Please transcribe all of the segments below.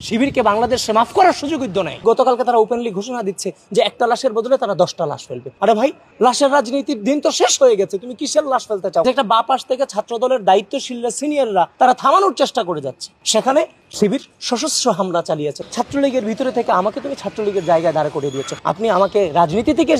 শিবিরকে বাংলাদেশে মাফ করার সুযোগ নেয়। গতকালকে তারা ওপেনলি ঘোষণা দিচ্ছে যে একটা লাশের বদলে তারা 10টা লাশ ফেলবে। আরে ভাই, লাশের রাজনীতির দিন তো শেষ হয়ে গেছে, তুমি কিসের লাশ ফেলতে চাও? একটা বা পাশ থেকে ছাত্র দলের দায়িত্বশীলরা, সিনিয়ররা তারা থামানোর চেষ্টা করে যাচ্ছে, সেখানে শিবির সশস্ত্র হামলা চালিয়েছে। ছাত্রলীগের ভিতরে থেকে আমাকে তুমি ছাত্রলীগের জায়গায় দাঁড় করিয়ে দিয়েছো। আপনি আমাকে রাজনীতি থেকে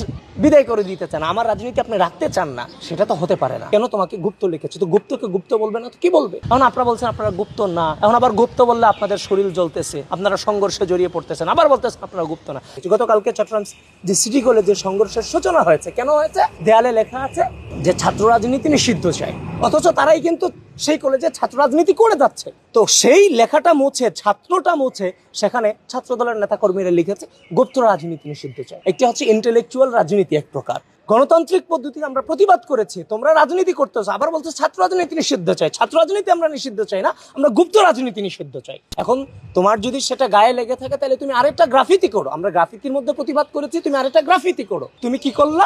বিদায় করে দিতে চান, আমার রাজনীতি আপনি রাখতে চান না, সেটা তো হতে পারে না। কেন তোমাকে গুপ্ত লিখেছে? তো গুপ্তকে গুপ্ত বলবে না তো কি বলবে? এখন আপনারা বলছেন আপনারা গুপ্ত না, এখন আবার গুপ্ত বললে আপনাদের শরীর জ্বলতেছে, আপনারা সংঘর্ষে জড়িয়ে পড়তেছেন, আবার বলতেছেন আপনারা গুপ্ত না। গতকালকে চট্টগ্রাম যে সিটি কলেজে সংঘর্ষের সূচনা হয়েছে, কেন হয়েছে? দেয়ালে লেখা আছে যে ছাত্র রাজনীতি নিষিদ্ধ চাই, অথচ তারাই কিন্তু সেই কলেজে ছাত্র রাজনীতি করে যাচ্ছে। তো সেই লেখাটা মুছে, ছাত্রটা মুছে, সেখানে ছাত্র দলের নেতা কর্মীরা লিখেছে গুপ্ত রাজনীতি নিষিদ্ধ চাই। একটি হচ্ছে ইন্টেলেকচুয়াল রাজনীতি, এক প্রকার গণতান্ত্রিক পদ্ধতি আমরা প্রতিবাদ করেছি, তোমরা রাজনীতি করতেছো, আবার বলছো ছাত্র রাজনীতি নিষিদ্ধ চাই। ছাত্র রাজনীতি আমরা নিষিদ্ধ চাই না, আমরা গুপ্ত রাজনীতি নিষিদ্ধ চাই। এখন তোমার যদি সেটা গায়ে লেগে থাকে তাহলে তুমি আরেকটা গ্রাফিতি করো। আমরা গ্রাফিতির মধ্যে প্রতিবাদ করেছি, তুমি আরেকটা গ্রাফিতি করো। তুমি কি করলা?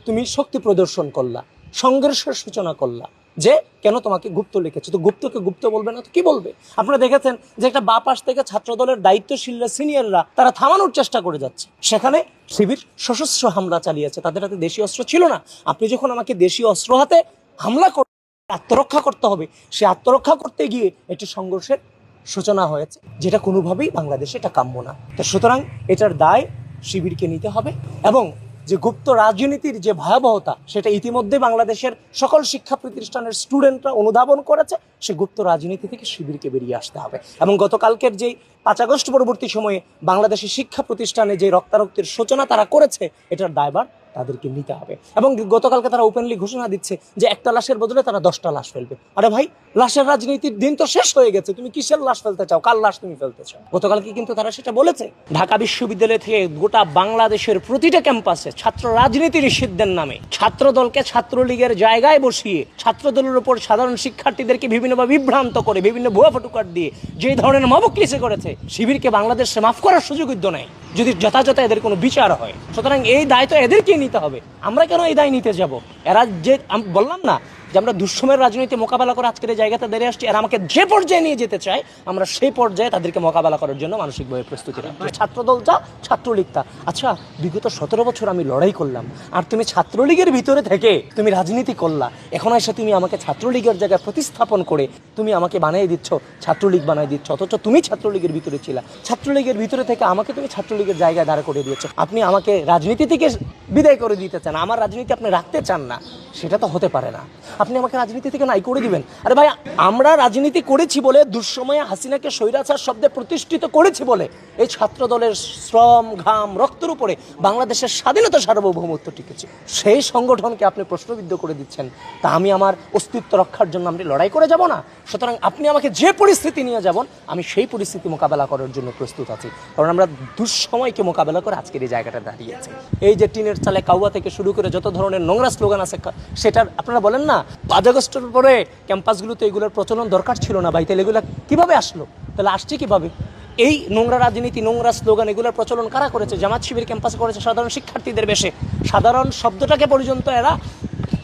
তুমি শক্তি প্রদর্শন করলা, সংঘর্ষের সূচনা করলা, যে কেন তোমাকে গুপ্ত লিখেছে। তো গুপ্তকে গুপ্ত বলবে না তো কি বলবে? আপনারা দেখেছেন যে একটা বা পাশ থেকে ছাত্র দলের দায়িত্বশীলরা, সিনিয়ররা তারা থামানোর চেষ্টা করে যাচ্ছে, সেখানে শিবির সশস্ত্র হামলা চালিয়েছে। তাদের হাতে দেশীয় অস্ত্র ছিল না। আপনি যখন আমাকে দেশীয় অস্ত্র হাতে হামলা আত্মরক্ষা করতে হবে, সে আত্মরক্ষা করতে গিয়ে একটি সংঘর্ষের সূচনা হয়েছে, যেটা কোনোভাবেই বাংলাদেশে এটা কাম্য না। তো সুতরাং এটার দায় শিবিরকে নিতে হবে, এবং যে গুপ্ত রাজনীতির যে ভয়াবহতা সেটা ইতিমধ্যে বাংলাদেশের সকল শিক্ষা প্রতিষ্ঠানের স্টুডেন্টরা অনুধাবন করেছে। সে গুপ্ত রাজনীতি থেকে শিবিরকে বেরিয়ে আসতে হবে। এবং গতকালকের যেই 5 আগস্ট পরবর্তী সময়ে বাংলাদেশের শিক্ষা প্রতিষ্ঠানে যে রক্তারক্তির সূচনা তারা করেছে, এটার দায়ভার তাদেরকে নিতে হবে। এবং গতকালকে তারা ওপেনলি ঘোষণা দিচ্ছে যে একটা লাশের বদলে তারা 10টা লাশ ফেলবে। আরে ভাই, লাশের রাজনীতির দিন তো শেষ হয়ে গেছে, তুমি কিসের লাশ ফেলতে চাও? কার লাশ তুমি ফেলতে চাও? গতকালকে কিন্তু তারা সেটা বলেছে। ঢাকা বিশ্ববিদ্যালয় থেকে গোটা বাংলাদেশের প্রতিটা ক্যাম্পাসে ছাত্র রাজনীতি নিষিদ্ধের নামে ছাত্র দলকে ছাত্রলীগের জায়গায় বসিয়ে ছাত্র দলের উপর সাধারণ শিক্ষার্থীদেরকে বিভিন্নভাবে বিভ্রান্ত করে, বিভিন্ন ভুয়া ফটোকার্ড দিয়ে যে ধরনের মবকলিসে করেছে, শিবিরকে বাংলাদেশে মাফ করার সুযোগ নেয় যদি যথাযথ এদের কোনো বিচার হয়। সুতরাং এই দায় তো এদেরকেই নিতে হবে। আমরা কেন এই দায় নিতে যাব? এরা যে বললাম না যে আমরা দুঃসময়ের রাজনীতি মোকাবেলা করে আজকের এই জায়গাতে দাঁড়িয়ে আসছি, এরা আমাকে যে পর্যায়ে নিয়ে যেতে চায়, আমরা সেই পর্যায়ে তাদেরকে মোকাবেলা করার জন্য মানসিকভাবে প্রস্তুতি রাখছি। ছাত্রদল যা, ছাত্রলীগ তা। আচ্ছা, বিগত 17 বছর আমি লড়াই করলাম, আর তুমি ছাত্রলীগের ভিতরে থেকে তুমি রাজনীতি করলা, এখন এসে তুমি আমাকে ছাত্রলীগের জায়গায় প্রতিস্থাপন করে তুমি আমাকে বানিয়ে দিচ্ছ, ছাত্রলীগ বানিয়ে দিচ্ছ, অথচ তুমি ছাত্রলীগের ভিতরে ছিলা। ছাত্রলীগের ভিতরে থেকে আমাকে তুমি ছাত্রলীগের জায়গায় দাঁড় করে দিয়েছো। আপনি আমাকে রাজনীতি থেকে বিদায় করে দিতে চান, আমার রাজনীতি আপনি রাখতে চান না, সেটা তো হতে পারে না। আপনি আমাকে রাজনীতি থেকে নাই করে দিবেন? আরে ভাই, আমরা রাজনীতি করেছি বলে, দুঃসময়ে হাসিনাকে স্বৈরাচার শব্দে প্রতিষ্ঠিত করেছি বলে এই ছাত্র দলের শ্রম, ঘাম, রক্তের উপরে বাংলাদেশের স্বাধীনতা, সার্বভৌমত্ব টিকেছে। সেই সংগঠনকে আপনি প্রশ্নবিদ্ধ করে দিচ্ছেন, তা আমি আমার অস্তিত্ব রক্ষার জন্য আমি লড়াই করে যাব না? সুতরাং আপনি আমাকে যে পরিস্থিতি নিয়ে যাবেন, আমি সেই পরিস্থিতি মোকাবেলা করার জন্য প্রস্তুত আছি। কারণ আমরা দুঃসময়কে মোকাবেলা করে আজকের এই জায়গাটা দাঁড়িয়েছি। এই যে টিনের চালে কাউয়া থেকে শুরু করে যত ধরনের নোংরা স্লোগান আছে, সেটার আপনারা বলেন না 5 আগস্টের পরে ক্যাম্পাসগুলোতে এগুলোর প্রচলন দরকার ছিল না ভাই, তাহলে এগুলো কিভাবে আসলো? তাহলে আসছে কিভাবে? এই নোংরা রাজনীতি, নোংরা স্লোগান, এগুলোর প্রচলন কারা করেছে? জামাত শিবির ক্যাম্পাসে করেছে সাধারণ শিক্ষার্থীদের বেশে। সাধারণ শব্দটাকে পর্যন্ত এরা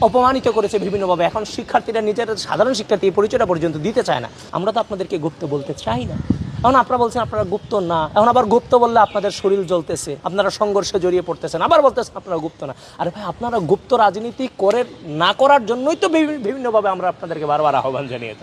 অপমানিত করেছে বিভিন্নভাবে। এখন শিক্ষার্থীরা নিজের সাধারণ শিক্ষার্থী পরিচয়টা পর্যন্ত দিতে চায় না। আমরা তো আপনাদেরকে গুপ্ত বলতে চাই না। এখন আপনারা বলছেন আপনারা গুপ্ত না, এখন আবার গুপ্ত বললে আপনাদের শরীর জ্বলতেছে, আপনারা সংঘর্ষে জড়িয়ে পড়তেছেন, আবার বলতেছেন আপনারা গুপ্ত না। আরে ভাই, আপনারা গুপ্ত রাজনীতি করে না করার জন্যই তো বিভিন্নভাবে আমরা আপনাদেরকে বারবার আহ্বান জানিয়ে